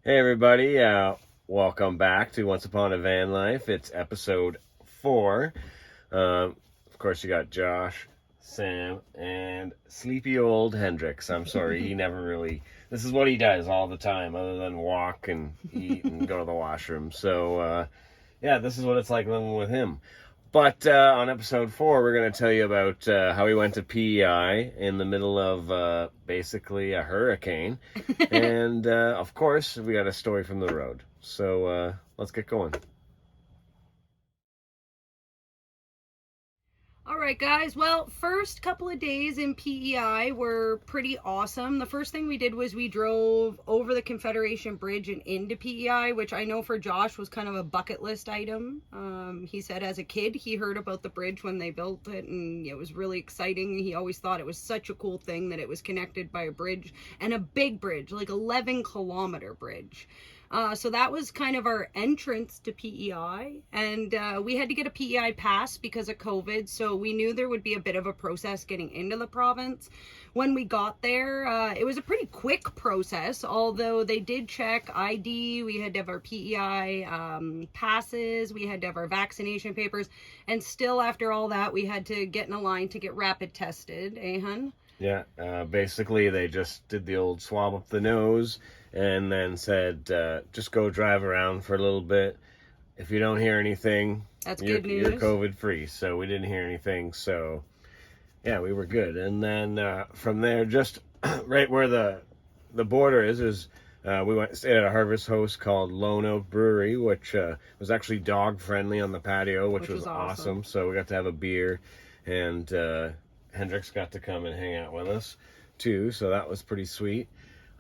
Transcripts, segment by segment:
Hey everybody, welcome back to Once Upon a Van Life. It's episode 4. Of course you got Josh, Sam, and sleepy old Hendrix. I'm sorry, he never really... This is what he does all the time, other than walk and eat and go to the washroom. So, yeah, this is what it's like living with him. But on episode 4, we're going to tell you about how we went to PEI in the middle of basically a hurricane. And, of course, we got a story from the road. So let's get going. Alright guys, well, first couple of days in PEI were pretty awesome. The first thing we did was we drove over the Confederation Bridge and into PEI, which I know for Josh was kind of a bucket list item. He said as a kid he heard about the bridge when they built it and it was really exciting. He always thought it was such a cool thing that it was connected by a bridge, and a big bridge, like 11-kilometer bridge. So that was kind of our entrance to PEI, and we had to get a PEI pass because of COVID, so we knew there would be a bit of a process getting into the province. When we got there, it was a pretty quick process, although they did check ID, we had to have our PEI passes, we had to have our vaccination papers, and still after all that, we had to get in a line to get rapid tested, eh, hun? Yeah, basically they just did the old swab up the nose and then said, just go drive around for a little bit. If you don't hear anything, That's good news. You're COVID free. So we didn't hear anything. So yeah, we were good. And then from there, just right where the border is we went stayed at a harvest host called Lone Oak Brewery, which was actually dog friendly on the patio, which was awesome. So we got to have a beer, and Hendrix got to come and hang out with us too, so that was pretty sweet.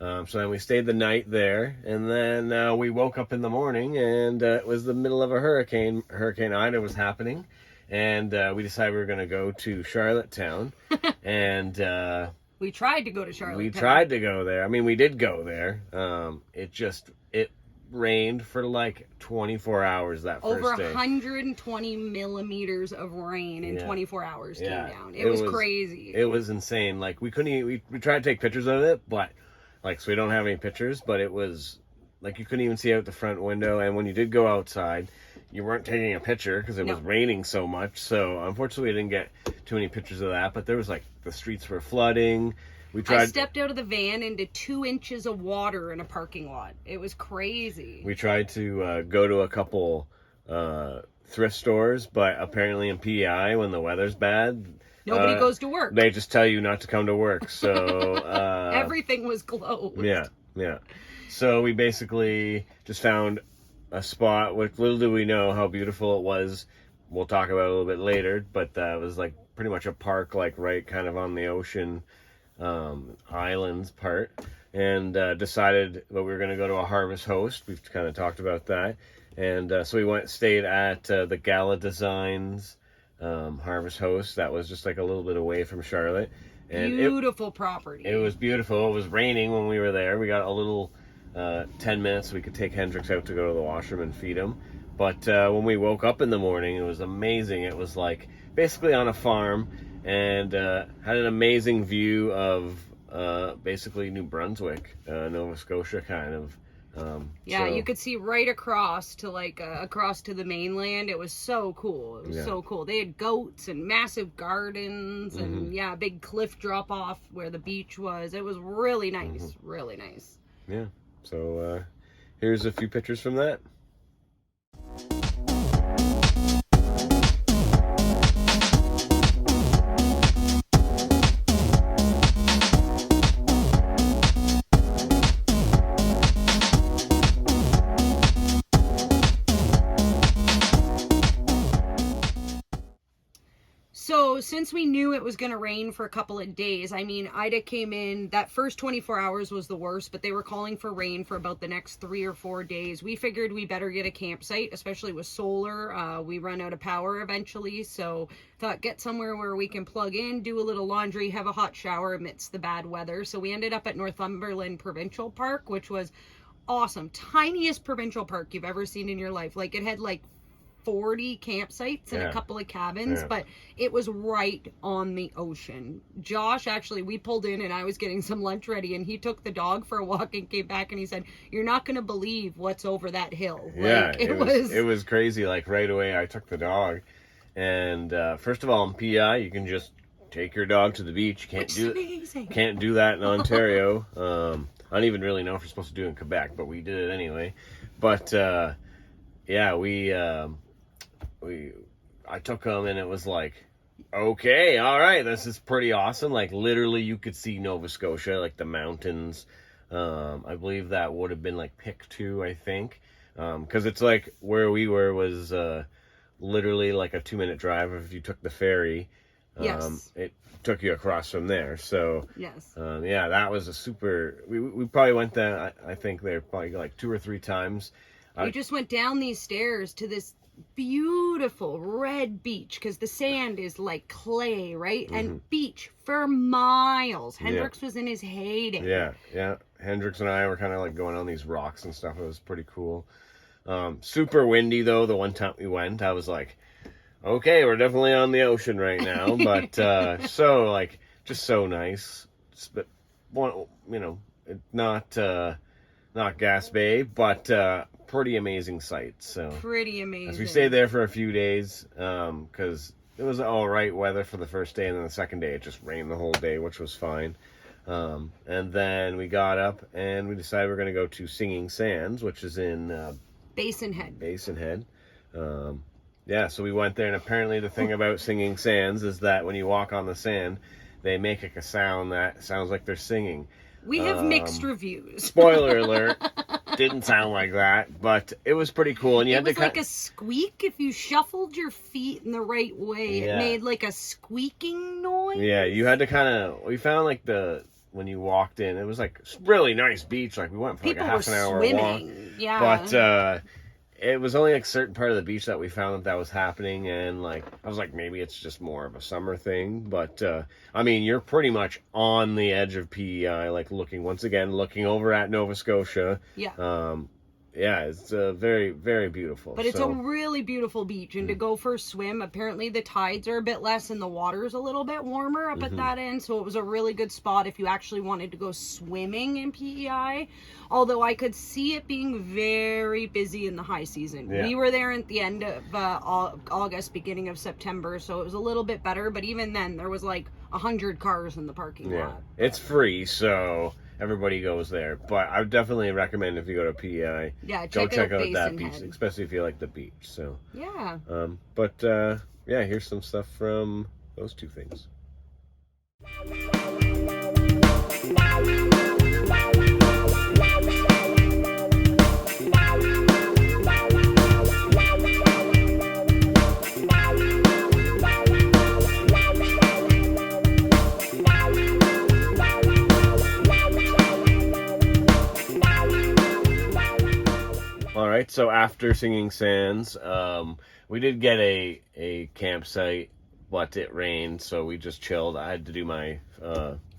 So then we stayed the night there, and then we woke up in the morning, and it was the middle of a hurricane. Hurricane Ida was happening, and we decided we were going to go to Charlottetown, and we tried to go to Charlottetown. We tried to go there. I mean, we did go there. It rained for like 24 hours that first day. Over 120 millimeters of rain in 24 hours came down. It was crazy. It was insane. Like we couldn't even, we tried to take pictures of it, but like, so we don't have any pictures, but it was like you couldn't even see out the front window. And when you did go outside, you weren't taking a picture because it was raining so much. So unfortunately, we didn't get too many pictures of that, but there was like the streets were flooding. I stepped out of the van into 2 inches of water in a parking lot. It was crazy. We tried to go to a couple thrift stores, but apparently in PEI, when the weather's bad, nobody goes to work. They just tell you not to come to work. So everything was closed. Yeah. So we basically just found a spot, which little do we know how beautiful it was. We'll talk about it a little bit later, but it was like pretty much a park, like right kind of on the ocean islands part, and decided that we were going to go to a harvest host. We've kind of talked about that, and so we stayed at the Gala Designs harvest host. That was just like a little bit away from Charlotte, and beautiful property. It was beautiful. It was raining when we were there. We got a little 10 minutes we could take Hendrix out to go to the washroom and feed him, but when we woke up in the morning, it was amazing. It was like basically on a farm, and had an amazing view of basically New Brunswick, Nova Scotia kind of. You could see right across to across to the mainland. It was so cool. It was so cool. They had goats and massive gardens and a big cliff drop off where the beach was. It was really nice, really nice. Yeah. So here's a few pictures from that. So since we knew it was going to rain for a couple of days, I mean, Ida came in, that first 24 hours was the worst, but they were calling for rain for about the next 3 or 4 days. We figured we better get a campsite, especially with solar. We run out of power eventually, so thought get somewhere where we can plug in, do a little laundry, have a hot shower amidst the bad weather. So we ended up at Northumberland Provincial Park, which was awesome. Tiniest provincial park you've ever seen in your life. Like, it had like 40 campsites and a couple of cabins, but it was right on the ocean. Josh, actually, we pulled in and I was getting some lunch ready, and he took the dog for a walk and came back and he said, "You're not going to believe what's over that hill." Yeah, like, it was crazy. Like right away I took the dog, and first of all, in PEI you can just take your dog to the beach. You can't do that in Ontario. I don't even really know if you're supposed to do it in Quebec, but we did it anyway. But yeah, I took him, and it was like, okay, all right, this is pretty awesome. Like literally, you could see Nova Scotia, like the mountains. I believe that would have been like Pick 2, I think, because it's like where we were was literally like a 2-minute drive if you took the ferry. Yes. It took you across from there. So yes. Yeah, that was a super. We probably went there. I think there probably like 2 or 3 times. We just went down these stairs to this beautiful red beach, because the sand is like clay, right? And beach for miles. Hendrix was in his heyday. Yeah. Hendrix and I were kind of like going on these rocks and stuff. It was pretty cool. Super windy though. The one time we went, I was like, okay, we're definitely on the ocean right now. But so like just so nice. But not Gas Bay, but pretty amazing sight. So pretty amazing. As we stayed there for a few days, because it was all right weather for the first day, and then the second day it just rained the whole day, which was fine. And then we got up and we decided we're going to go to Singing Sands, which is in Basin Head. Yeah, so we went there, and apparently the thing about Singing Sands is that when you walk on the sand, they make a sound that sounds like they're singing. We have mixed reviews. Spoiler alert. Didn't sound like that, but it was pretty cool. And you had was to like a squeak. If you shuffled your feet in the right way, it made like a squeaking noise. Yeah, you had to we found like when you walked in, it was like really nice beach. Like we went for like a half an hour walk. Yeah. But it was only like a certain part of the beach that we found that was happening, and like I was like, maybe it's just more of a summer thing. But I mean, you're pretty much on the edge of PEI, like looking over at Nova Scotia. Yeah. Yeah, it's very, very beautiful. But it's a really beautiful beach, and to go for a swim, apparently the tides are a bit less and the water's a little bit warmer up at that end, so it was a really good spot if you actually wanted to go swimming in PEI, although I could see it being very busy in the high season. We were there at the end of August, beginning of September, so it was a little bit better, but even then there was like 100 cars in the parking lot. It's free, so everybody goes there, but I would definitely recommend if you go to PEI, go check out that beach, especially if you like the beach. So yeah. Here's some stuff from those 2 things. All right, so after Singing Sands, we did get a campsite, but it rained, so we just chilled. I had to do my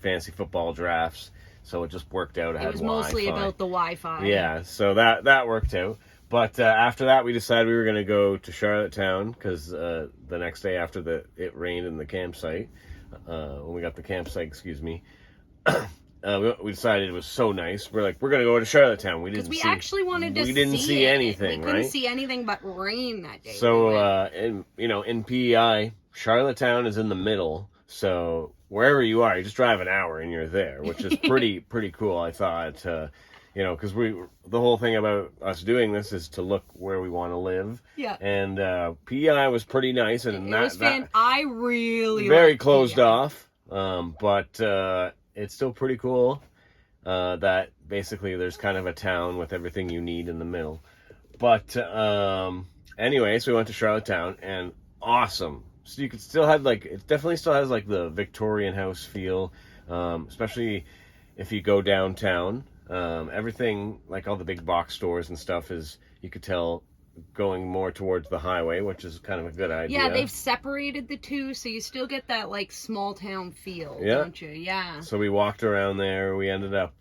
fantasy football drafts, so it just worked out. It was mostly about the Wi-Fi. Yeah, so that worked out. But after that, we decided we were going to go to Charlottetown, because the next day after it rained in the campsite, when we got the campsite, excuse me, we decided it was so nice. We're like, we're going to go to Charlottetown. We didn't see anything. We couldn't see anything but rain that day. So, in PEI, Charlottetown is in the middle. So wherever you are, you just drive an hour and you're there, which is pretty cool. I thought, because the whole thing about us doing this is to look where we want to live. Yeah. And PEI was pretty nice, and I really very closed off. But it's still pretty cool that basically there's kind of a town with everything you need in the middle. But anyway, so we went to Charlottetown, and awesome. So you could still have it definitely still has like the Victorian house feel, especially if you go downtown. Everything, like all the big box stores and stuff, is, you could tell, going more towards the highway, which is kind of a good idea. Yeah, they've separated the two, so you still get that like small town feel, don't you? Yeah. So we walked around there. We ended up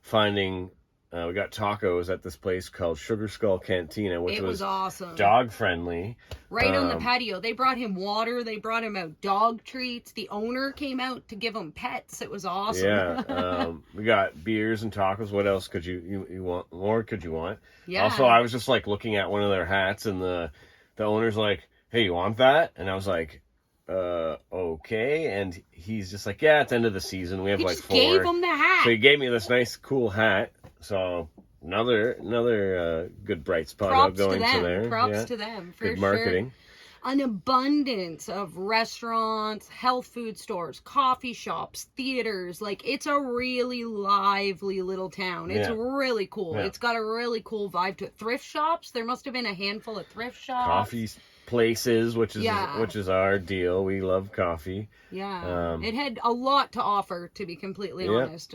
finding we got tacos at this place called Sugar Skull Cantina, which It was awesome. dog friendly. Right on the patio. They brought him water. They brought him out dog treats. The owner came out to give him pets. It was awesome. Yeah. We got beers and tacos. What else could you want? More could you want? Yeah. Also, I was just like looking at one of their hats, and the owner's like, "Hey, you want that?" And I was like, okay. And he's just like, "Yeah, it's end of the season. We have He like just 4." gave him the hat. So he gave me this nice, cool hat. So another good bright spot Props going to them. to there. Props to them for good marketing. Sure. An abundance of restaurants, health food stores, coffee shops, theaters. Like, it's a really lively little town. It's really cool. Yeah. It's got a really cool vibe to it. Thrift shops. There must have been a handful of thrift shops. Coffee places, which is our deal. We love coffee. Yeah. It had a lot to offer, to be completely honest.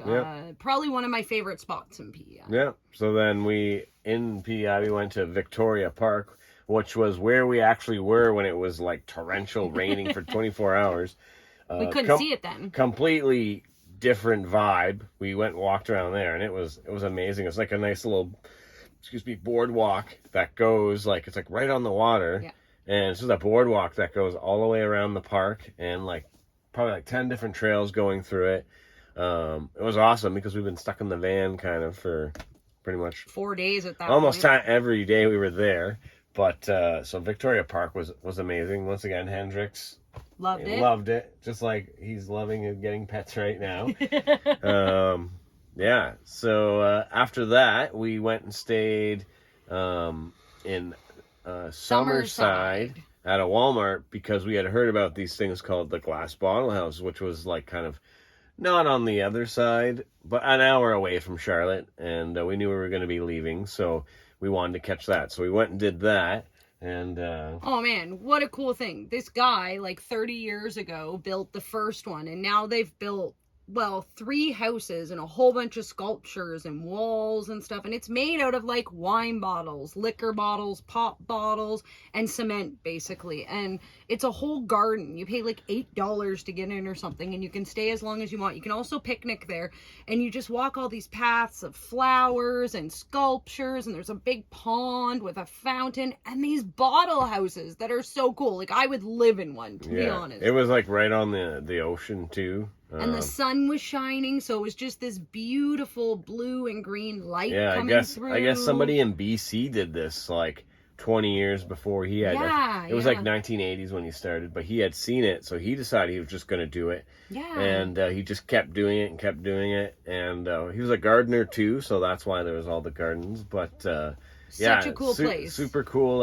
Probably one of my favorite spots in PEI. Yeah. So then in PEI, we went to Victoria Park, which was where we actually were when it was like torrential raining for 24 hours. We couldn't see it then. Completely different vibe. We went and walked around there, and it was amazing. It's like a nice little, boardwalk that goes it's like right on the water. Yeah. And it's just a boardwalk that goes all the way around the park, and probably 10 different trails going through it. It was awesome because we've been stuck in the van kind of for pretty much 4 days at that almost point. every day we were there. But so Victoria Park was amazing. Once again, Hendrix loved it, just like he's loving and getting pets right now. Yeah. So after that, we went and stayed in Summerside at a Walmart because we had heard about these things called the Glass Bottle House, which was kind of not on the other side, but an hour away from Charlotte, and we knew we were going to be leaving, so we wanted to catch that. So we went and did that, and oh man, what a cool thing. This guy 30 years ago built the first one, and now they've built 3 houses and a whole bunch of sculptures and walls and stuff, and it's made out of wine bottles, liquor bottles, pop bottles, and cement basically. And it's a whole garden. You pay $8 to get in or something, and you can stay as long as you want. You can also picnic there, and you just walk all these paths of flowers and sculptures, and there's a big pond with a fountain and these bottle houses that are so cool. I would live in one, to be honest. It was right on the ocean too. And the sun was shining, so it was just this beautiful blue and green light coming through. I guess somebody in BC did this 20 years before he had. It was 1980s when he started, but he had seen it, so he decided he was just going to do it. Yeah. And he just kept doing it and kept doing it. And he was a gardener too, so that's why there was all the gardens. But such a cool place. Super cool,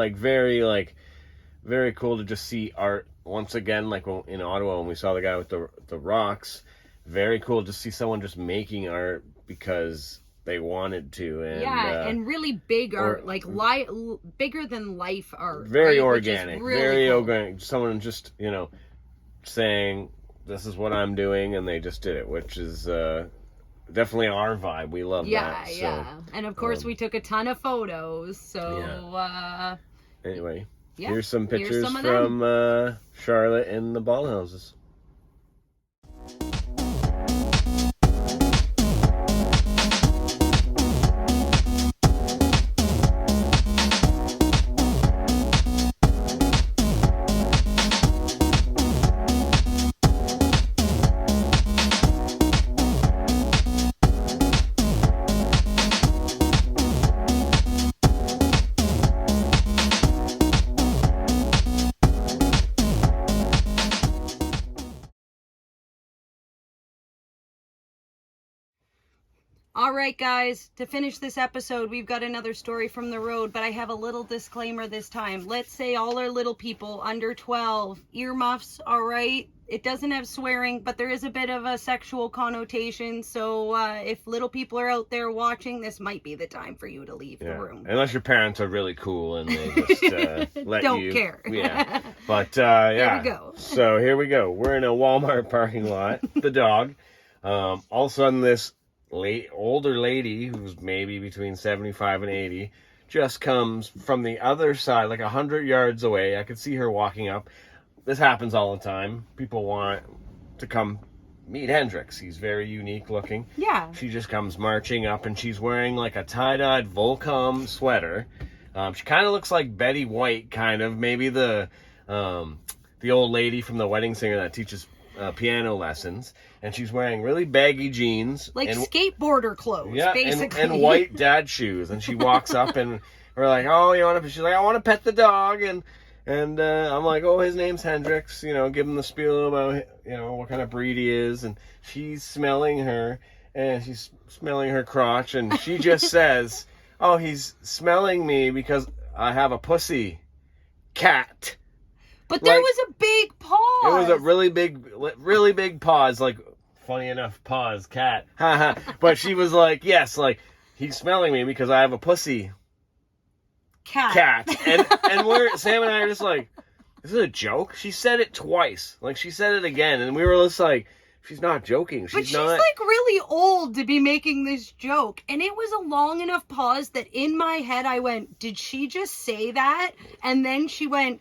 very cool to just see art once again, in Ottawa when we saw the guy with the rocks. Very cool to see someone just making art because they wanted to. And, and really big art, bigger than life art. Very right? organic, really very cool. organic. Someone just saying this is what I'm doing, and they just did it, which is definitely our vibe. We love that. Yeah. And of course, we took a ton of photos. So anyway. Yeah, here's some pictures some from Charlotte and the ball houses. All right, guys, to finish this episode, we've got another story from the road, but I have a little disclaimer this time. Let's say all our little people under 12, earmuffs, all right? It doesn't have swearing, but there is a bit of a sexual connotation, so if little people are out there watching, this might be the time for you to leave the room. Unless your parents are really cool and they just let Don't you. care. Yeah. But, There we go. So here we go. We're in a Walmart parking lot, the dog. All of a sudden, this older lady who's maybe between 75 and 80 just comes from the other side, 100 yards away. I could see her walking up. This happens all the time. People want to come meet Hendrix. He's very unique looking. Yeah. She just comes marching up, and she's wearing like a tie-dyed Volcom sweater. She kind of looks like Betty White, kind of. Maybe the old lady from The Wedding Singer that teaches piano lessons. And she's wearing really baggy jeans. Like and, skateboarder clothes, basically. And white dad shoes. And she walks up, and we're like, oh, you want to... She's like, I want to pet the dog. And I'm like, oh, his name's Hendrix. You know, give him the spiel about, you know, what kind of breed he is. And she's smelling her. And she's smelling her crotch. And she just says, oh, he's smelling me because I have a pussy cat. But there was a big pause. It was a really big pause. Like, funny enough, pause, cat. Haha. But she was like, yes, like, he's smelling me because I have a pussy cat. And Sam and I are just like, is it a joke? She said it twice. Like, she said it again. And we were just like, she's not joking. She's like really old to be making this joke. And it was a long enough pause that in my head I went, did she just say that? And then she went,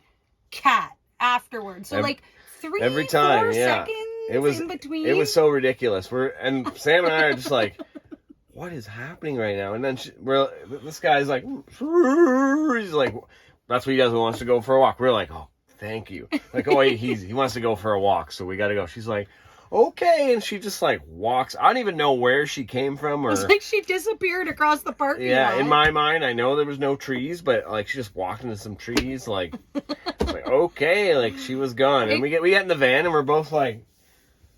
cat, afterwards. So like 4 seconds in between. It was so ridiculous. And Sam and I are just like, what is happening right now? And then this guy's like, he's like, that's what he does. He wants to go for a walk. We're like, oh, thank you. Like, oh, he wants to go for a walk, so we got to go. She's like, okay, and she just like walks. I don't even know where she came from, or it's like she disappeared across the parking lot. Yeah, in my mind, I know there was no trees, but like she just walked into some trees. Like, like okay, like she was gone, and we get in the van, and we're both like,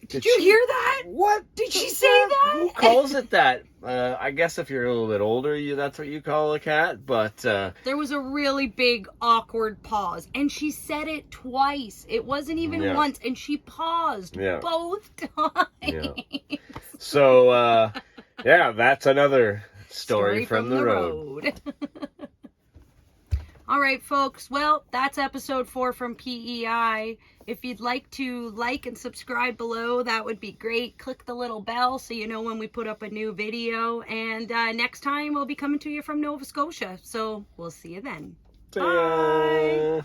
did you hear that? What did she say that? Who calls it that? I guess if you're a little bit older, that's what you call a cat. But there was a really big awkward pause, and she said it twice. It wasn't even once, and she paused both times. Yeah. So that's another story from the road. All right, folks. Well, that's episode 4 from PEI. If you'd like to like and subscribe below, that would be great. Click the little bell so you know when we put up a new video. And next time we'll be coming to you from Nova Scotia. So we'll see you then. Bye.